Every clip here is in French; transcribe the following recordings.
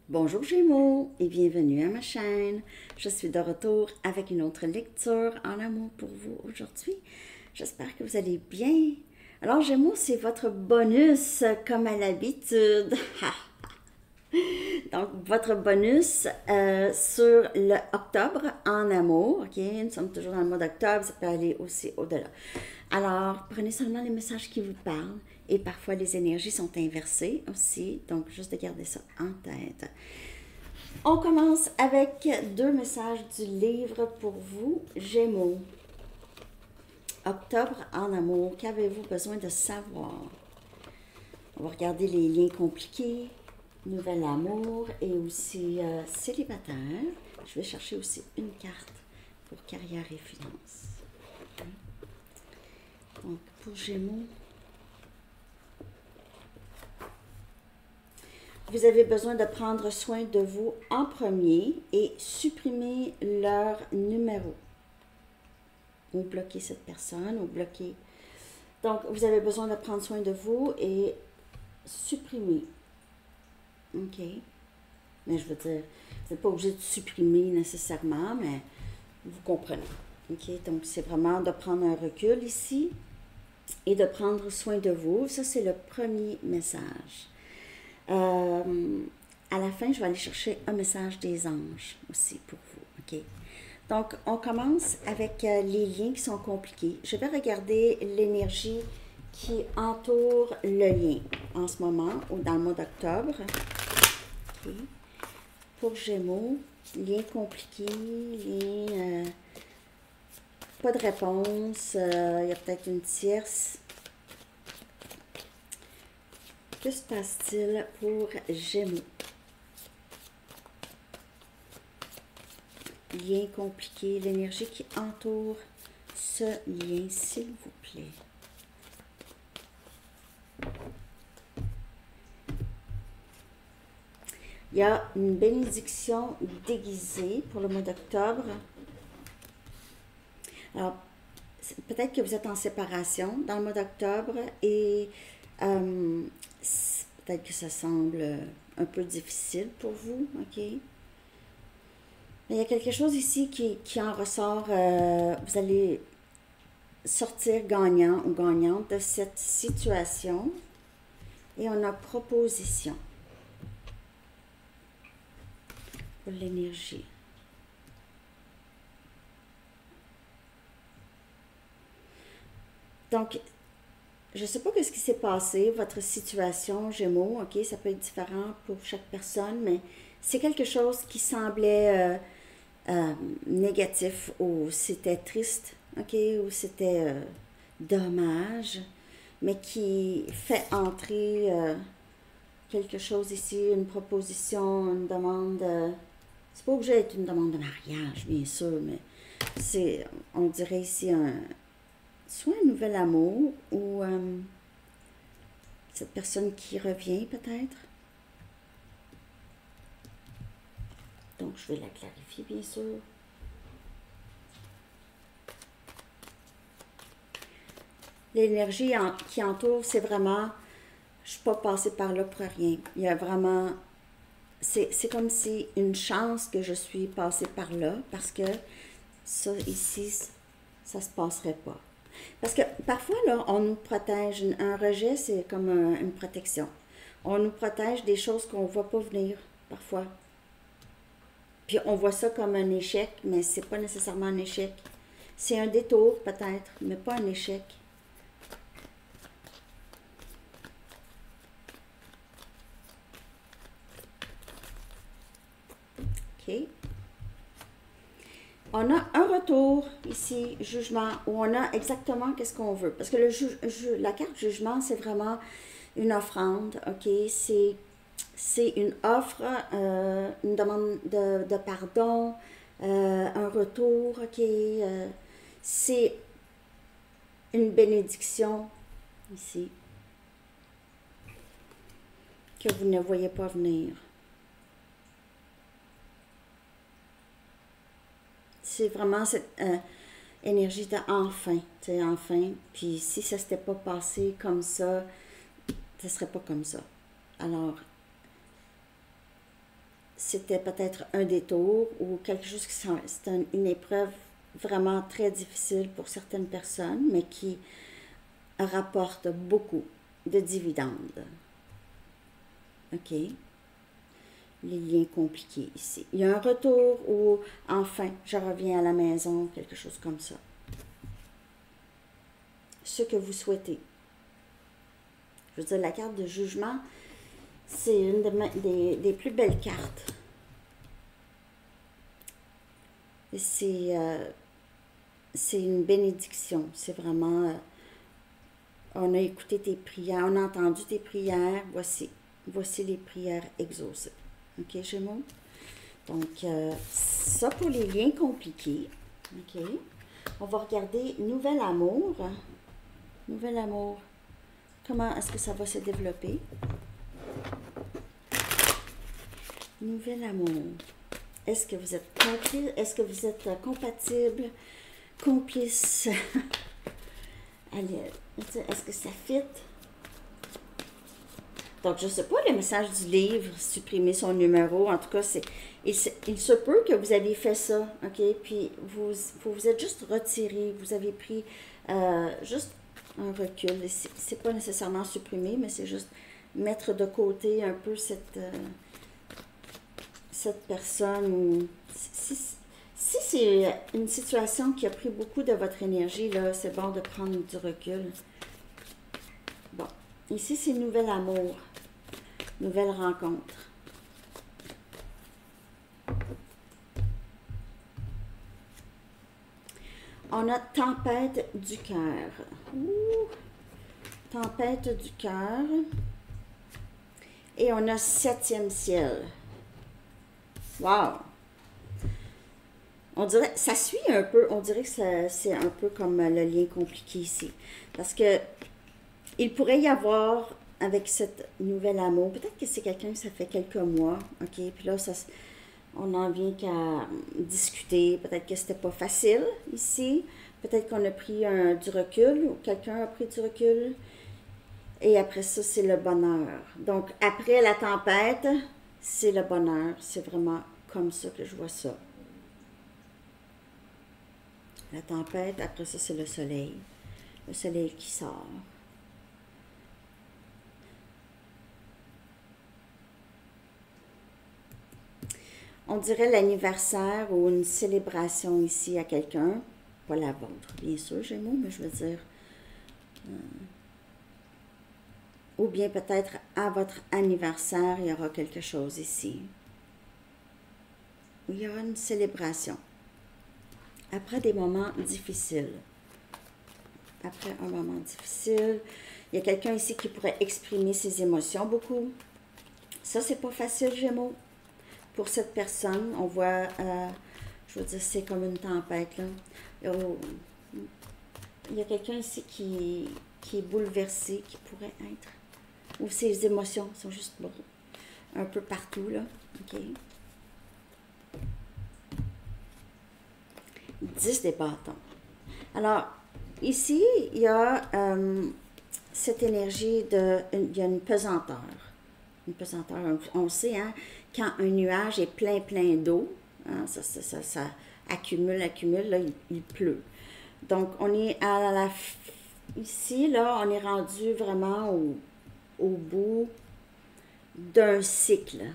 Bonjour Gémeaux et bienvenue à ma chaîne. Je suis de retour avec une autre lecture en amour pour vous aujourd'hui. J'espère que vous allez bien. Alors Gémeaux, c'est votre bonus comme à l'habitude. Donc, votre bonus sur le octobre en amour. OK, nous sommes toujours dans le mois d'octobre, ça peut aller aussi au-delà. Alors, prenez seulement les messages qui vous parlent et parfois les énergies sont inversées aussi. Donc, juste de garder ça en tête. On commence avec deux messages du livre pour vous, Gémeaux. Octobre en amour, qu'avez-vous besoin de savoir? On va regarder les liens compliqués, nouvel amour et aussi célibataire. Je vais chercher aussi une carte pour carrière et finances. Donc, pour Gémeaux, vous avez besoin de prendre soin de vous en premier et supprimer leur numéro. Ou bloquer cette personne, ou bloquer. Donc, vous avez besoin de prendre soin de vous et supprimer. OK. Mais je veux dire, vous n'êtes pas obligé de supprimer nécessairement, mais vous comprenez. OK. Donc, c'est vraiment de prendre un recul ici et de prendre soin de vous. Ça, c'est le premier message. À la fin, je vais aller chercher un message des anges aussi pour vous. OK. Donc, on commence avec les liens qui sont compliqués. Je vais regarder l'énergie qui entoure le lien en ce moment ou dans le mois d'octobre. OK. Pour Gémeaux, lien compliqué, lien pas de réponse, il y a peut-être une tierce. Que se passe-t-il pour Gémeaux? Lien compliqué, l'énergie qui entoure ce lien, s'il vous plaît. Il y a une bénédiction déguisée pour le mois d'octobre. Alors, peut-être que vous êtes en séparation dans le mois d'octobre et peut-être que ça semble un peu difficile pour vous, OK? Mais il y a quelque chose ici qui en ressort. Vous allez sortir gagnant ou gagnante de cette situation. Et on a proposition pour l'énergie. Donc, je ne sais pas ce qui s'est passé, votre situation, Gémeaux, OK? Ça peut être différent pour chaque personne, mais c'est quelque chose qui semblait négatif ou c'était triste, OK? Ou c'était dommage, mais qui fait entrer quelque chose ici, une proposition, une demande. C'est pas obligé d'être une demande de mariage, bien sûr, mais c'est, on dirait ici, soit un nouvel amour ou cette personne qui revient peut-être. Donc, je vais la clarifier, bien sûr. L'énergie qui entoure, c'est vraiment, je ne suis pas passée par là pour rien. Il y a vraiment, c'est comme si une chance que je suis passée par là, parce que ça, ici, ça ne se passerait pas. Parce que parfois, là, on nous protège. Un rejet, c'est comme une protection. On nous protège des choses qu'on ne voit pas venir, parfois. Puis on voit ça comme un échec, mais c'est pas nécessairement un échec. C'est un détour, peut-être, mais pas un échec. OK. On a un retour ici, jugement, où on a exactement qu'est-ce qu'on veut. Parce que la carte jugement, c'est vraiment une offrande, OK? C'est une offre, une demande de pardon, un retour, OK? C'est une bénédiction ici que vous ne voyez pas venir. C'est vraiment cette énergie de enfin, tu sais, enfin. Puis si ça s'était pas passé comme ça serait pas comme ça. Alors, c'était peut-être un détour ou quelque chose qui c'est une épreuve vraiment très difficile pour certaines personnes, mais qui rapporte beaucoup de dividendes. OK? Les liens compliqués ici. Il y a un retour ou enfin, je reviens à la maison, quelque chose comme ça. Ce que vous souhaitez. Je veux dire, la carte de jugement, c'est une des plus belles cartes. C'est une bénédiction. C'est vraiment... on a écouté tes prières, on a entendu tes prières. Voici les prières exaucées. OK, Gémeaux? Donc, ça pour les liens compliqués. OK. On va regarder Nouvel Amour. Nouvel Amour. Comment est-ce que ça va se développer? Nouvel Amour. Est-ce que vous êtes complice? Est-ce que vous êtes compatible? Complice? Allez, est-ce que ça fit? Donc, je ne sais pas, le message du livre, supprimer son numéro, en tout cas, il se peut que vous avez fait ça, OK? Puis, vous êtes juste retiré, vous avez pris juste un recul. C'est pas nécessairement supprimer, mais c'est juste mettre de côté un peu cette personne. Ou, si c'est une situation qui a pris beaucoup de votre énergie, là, c'est bon de prendre du recul. Bon, ici, c'est Nouvel Amour. Nouvelle rencontre. On a Tempête du cœur. Tempête du cœur. Et on a Septième ciel. Wow! On dirait, ça suit un peu, on dirait que c'est un peu comme le lien compliqué ici. Parce que il pourrait y avoir, avec cette Nouvel Amour, peut-être que c'est quelqu'un que ça fait quelques mois, OK? Puis là, on n'en vient qu'à discuter. Peut-être que c'était pas facile ici. Peut-être qu'on a pris du recul, ou quelqu'un a pris du recul. Et après ça, c'est le bonheur. Donc, après la tempête, c'est le bonheur. C'est vraiment comme ça que je vois ça. La tempête, après ça, c'est le soleil. Le soleil qui sort. On dirait l'anniversaire ou une célébration ici à quelqu'un. Pas la vôtre, bien sûr, Gémeaux, mais je veux dire... ou bien peut-être à votre anniversaire, il y aura quelque chose ici. Il y aura une célébration. Après des moments difficiles. Après un moment difficile, il y a quelqu'un ici qui pourrait exprimer ses émotions beaucoup. Ça, c'est pas facile, Gémeaux. Pour cette personne, on voit, je veux dire, c'est comme une tempête, là. Il y a quelqu'un ici qui est bouleversé, qui pourrait être. Ou ses émotions sont juste un peu partout, là. OK. 10 des bâtons. Alors, ici, il y a cette énergie il y a une pesanteur. Une pesanteur, on sait, hein, quand un nuage est plein d'eau, hein, ça accumule, là, il pleut. Donc, on est ici, là, on est rendu vraiment au bout d'un cycle.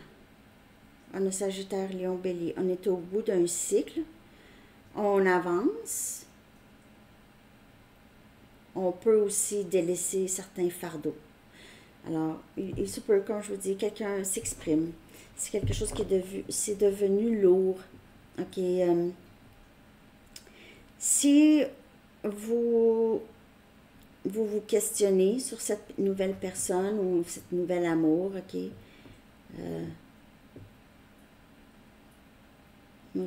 On a Sagittaire, Lion, Bélier. On est au bout d'un cycle. On avance. On peut aussi délaisser certains fardeaux. Alors, il se peut, comme je vous dis, quelqu'un s'exprime. C'est quelque chose qui c'est devenu lourd. OK. Si vous questionnez sur cette nouvelle personne ou cette nouvelle amour, OK.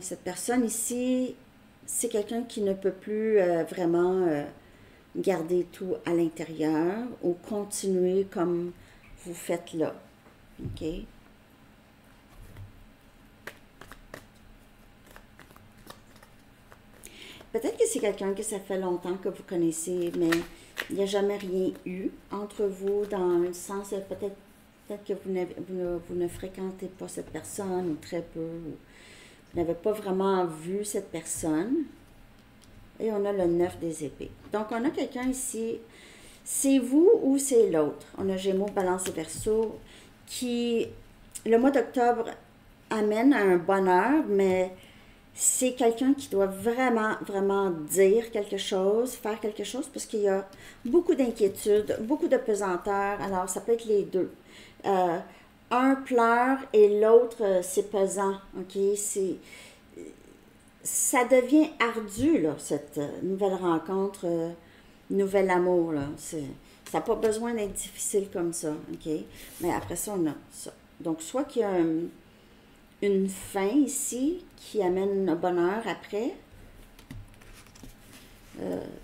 Cette personne ici, c'est quelqu'un qui ne peut plus vraiment garder tout à l'intérieur ou continuer comme vous faites là. OK? Peut-être que c'est quelqu'un que ça fait longtemps que vous connaissez, mais il n'y a jamais rien eu entre vous dans le sens peut-être Peut-être que vous ne fréquentez pas cette personne ou très peu, ou vous n'avez pas vraiment vu cette personne. Et on a le 9 des épées. Donc, on a quelqu'un ici, c'est vous ou c'est l'autre. On a Gémeaux, Balance et Verseau, qui, le mois d'octobre, amène à un bonheur, mais c'est quelqu'un qui doit vraiment, vraiment dire quelque chose, faire quelque chose, parce qu'il y a beaucoup d'inquiétudes, beaucoup de pesanteur. Alors, ça peut être les deux. Euh, un pleure et l'autre, c'est pesant. OK? Ça devient ardu, là, cette nouvelle rencontre, nouvel amour, là. Ça n'a pas besoin d'être difficile comme ça, OK? Mais après ça, on a ça. Donc, soit qu'il y a une fin ici qui amène le bonheur après,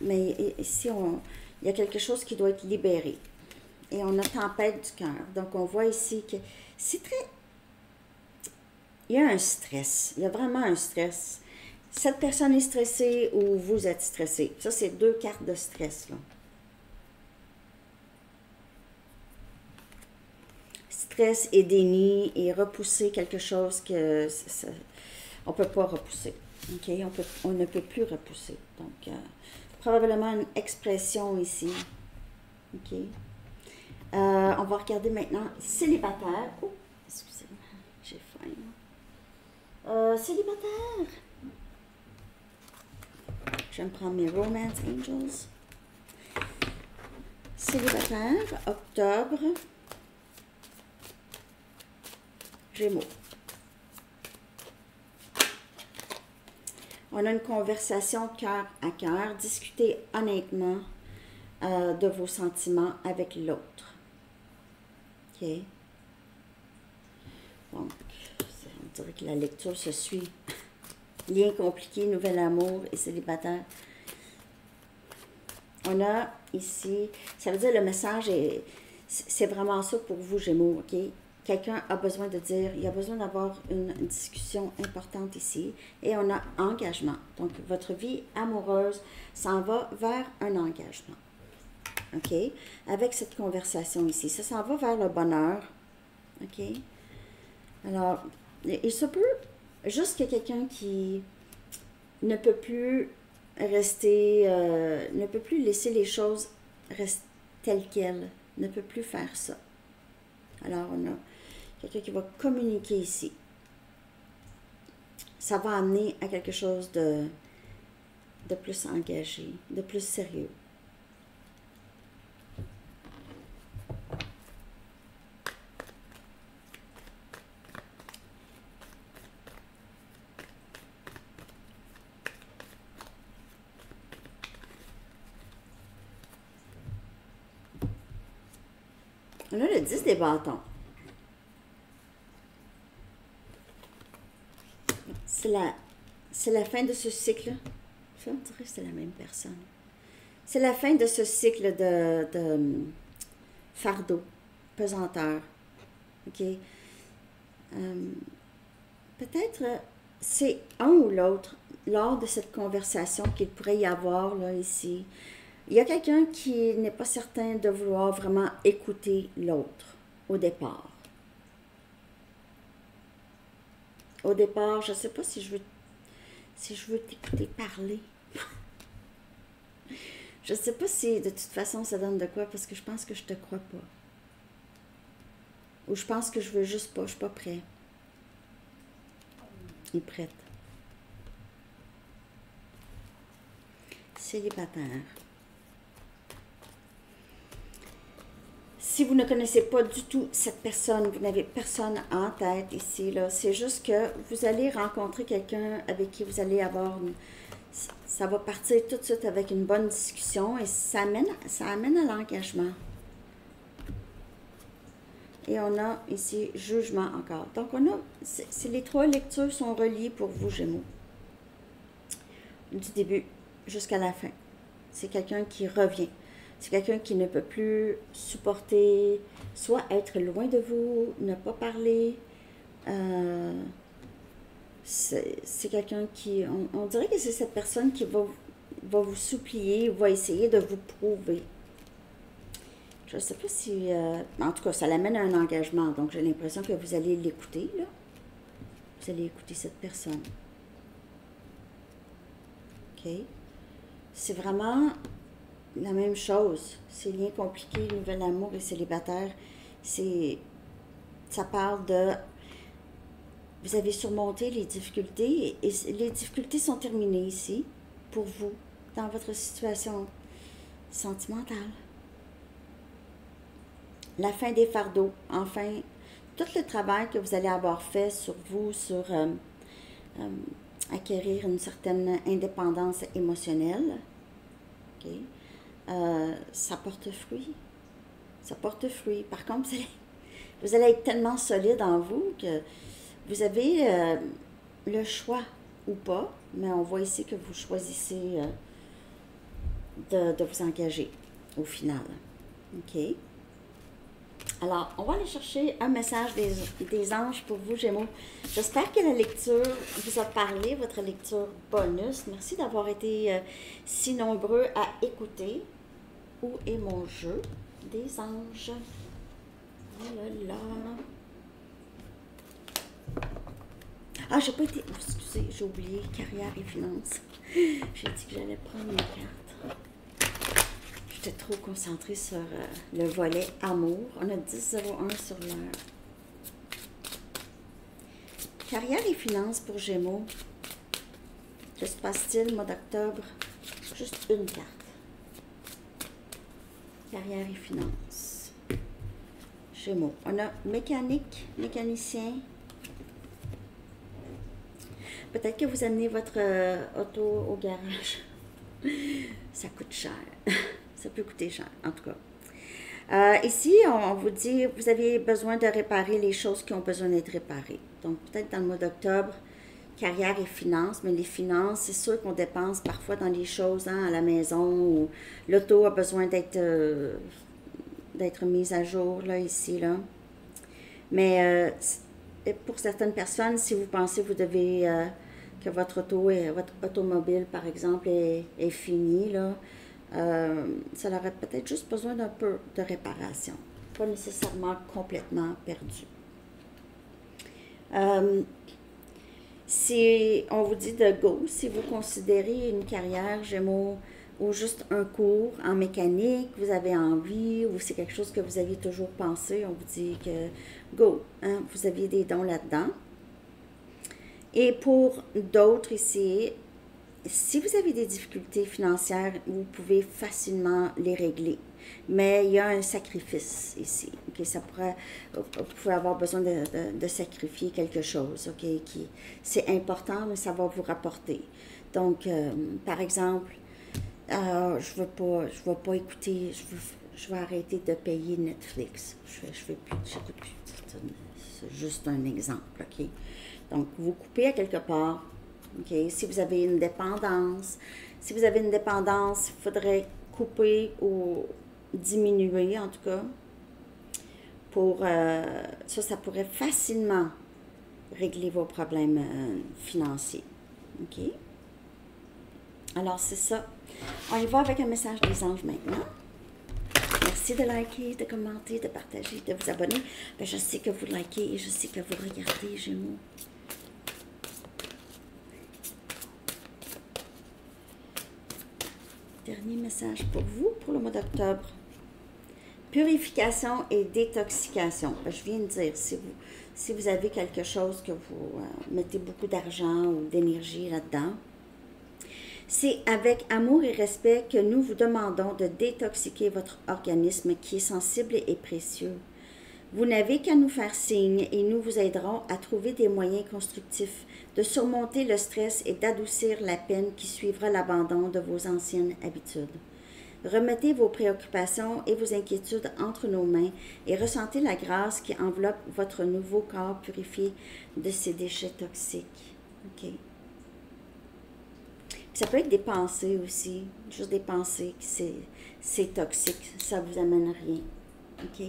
mais ici, il y a quelque chose qui doit être libéré. Et on a tempête du cœur. Donc, on voit ici que c'est très... Il y a un stress. Il y a vraiment un stress. Cette personne est stressée ou vous êtes stressé. Ça, c'est deux cartes de stress, là. Stress et déni et repousser quelque chose que on ne peut pas repousser. OK? On ne peut plus repousser. Donc, probablement une expression ici. OK? On va regarder maintenant célibataire. Oh, excusez-moi, j'ai faim. Célibataire. Je vais me prendre mes Romance Angels. Célibataire, octobre. Gémeaux. On a une conversation cœur à cœur. Discutez honnêtement de vos sentiments avec l'autre. OK? Donc, on dirait que la lecture se suit. Lien compliqué, nouvel amour et célibataire. On a ici, ça veut dire le message est, c'est vraiment ça pour vous, Gémeaux, OK? Quelqu'un a besoin de dire, il a besoin d'avoir une discussion importante ici. Et on a engagement. Donc, votre vie amoureuse s'en va vers un engagement. OK? Avec cette conversation ici. Ça s'en va vers le bonheur. OK? Alors, il se peut juste que quelqu'un qui ne peut plus rester, ne peut plus laisser les choses rester telles quelles, ne peut plus faire ça. Alors, on a quelqu'un qui va communiquer ici. Ça va amener à quelque chose de plus engagé, de plus sérieux. On a le 10 des bâtons. C'est la fin de ce cycle. Ça, on dirait que c'est la même personne. C'est la fin de ce cycle de fardeau, pesanteur. OK? Peut-être c'est un ou l'autre lors de cette conversation qu'il pourrait y avoir là, ici. Il y a quelqu'un qui n'est pas certain de vouloir vraiment écouter l'autre au départ. Au départ, je ne sais pas si je veux t'écouter parler. Je ne sais pas si de toute façon ça donne de quoi parce que je pense que je te crois pas. Ou je pense que je veux juste pas, je suis pas prêt. Et prête. Célibataire. Si vous ne connaissez pas du tout cette personne, vous n'avez personne en tête ici, là, c'est juste que vous allez rencontrer quelqu'un avec qui vous allez avoir ça va partir tout de suite avec une bonne discussion et ça amène à l'engagement. Et on a ici jugement encore. Donc on a, les trois lectures sont reliées pour vous, Gémeaux. Du début jusqu'à la fin. C'est quelqu'un qui revient. C'est quelqu'un qui ne peut plus supporter, soit être loin de vous, ne pas parler. C'est quelqu'un qui, on dirait que c'est cette personne qui va vous supplier, va essayer de vous prouver Je ne sais pas si... en tout cas, ça l'amène à un engagement. Donc, j'ai l'impression que vous allez l'écouter, là. Vous allez écouter cette personne. OK? C'est vraiment la même chose. Ces liens compliqués, nouvel amour et célibataire, ça parle de... Vous avez surmonté les difficultés et les difficultés sont terminées ici, pour vous, dans votre situation sentimentale. La fin des fardeaux, enfin, tout le travail que vous allez avoir fait sur vous, sur acquérir une certaine indépendance émotionnelle, OK? Ça porte fruit. Ça porte fruit. Par contre, vous allez être tellement solide en vous que vous avez le choix ou pas, mais on voit ici que vous choisissez de vous engager au final. OK? Alors, on va aller chercher un message des anges pour vous, Gémeaux. J'espère que la lecture vous a parlé, votre lecture bonus. Merci d'avoir été si nombreux à écouter. Où est mon jeu des anges? Oh là là! Ah, j'ai pas été... Excusez, j'ai oublié carrière et finances. J'ai dit que j'allais prendre une carte. J'étais trop concentrée sur le volet amour. On a 10-01 sur l'heure. Carrière et finances pour Gémeaux. Que se passe-t-il, mois d'octobre? Juste une carte. Carrière et finances. Gémeaux. On a mécanique, mécanicien. Peut-être que vous amenez votre auto au garage. Ça coûte cher. Ça peut coûter cher, en tout cas. Ici, on vous dit, vous avez besoin de réparer les choses qui ont besoin d'être réparées. Donc, peut-être dans le mois d'octobre, carrière et finances, mais les finances, c'est sûr qu'on dépense parfois dans les choses à la maison où l'auto a besoin d'être mise à jour, là, ici, là. Mais pour certaines personnes, si vous pensez que vous devez, que votre automobile, par exemple, est finie, là, ça aurait peut-être juste besoin d'un peu de réparation, pas nécessairement complètement perdu. Si on vous dit de go, si vous considérez une carrière Gémeaux ou juste un cours en mécanique, vous avez envie ou c'est quelque chose que vous aviez toujours pensé, on vous dit que go, hein, vous aviez des dons là-dedans. Et pour d'autres ici, si vous avez des difficultés financières, vous pouvez facilement les régler. Mais il y a un sacrifice ici. Okay? Vous pouvez avoir besoin de sacrifier quelque chose. Okay? C'est important, mais ça va vous rapporter. Donc, par exemple, je veux pas écouter, je vais arrêter de payer Netflix. J'écoute plus. C'est juste un exemple. Okay? Donc, vous coupez à quelque part. Okay? Si vous avez une dépendance, il faudrait couper ou diminuer, en tout cas. Pour ça pourrait facilement régler vos problèmes financiers. OK? Alors, c'est ça. On y va avec un message des anges maintenant. Merci de liker, de commenter, de partager, de vous abonner. Bien, je sais que vous likez et je sais que vous regardez, Gémeaux. Dernier message pour vous, pour le mois d'octobre. Purification et détoxication. Je viens de dire, si vous avez quelque chose que vous mettez beaucoup d'argent ou d'énergie là-dedans, c'est avec amour et respect que nous vous demandons de détoxiquer votre organisme qui est sensible et précieux. Vous n'avez qu'à nous faire signe et nous vous aiderons à trouver des moyens constructifs de surmonter le stress et d'adoucir la peine qui suivra l'abandon de vos anciennes habitudes. Remettez vos préoccupations et vos inquiétudes entre nos mains et ressentez la grâce qui enveloppe votre nouveau corps purifié de ces déchets toxiques. OK. Ça peut être des pensées aussi, juste des pensées, c'est toxique, ça ne vous amène rien. OK?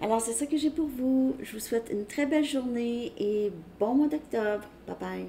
Alors, c'est ça que j'ai pour vous. Je vous souhaite une très belle journée et bon mois d'octobre. Bye bye.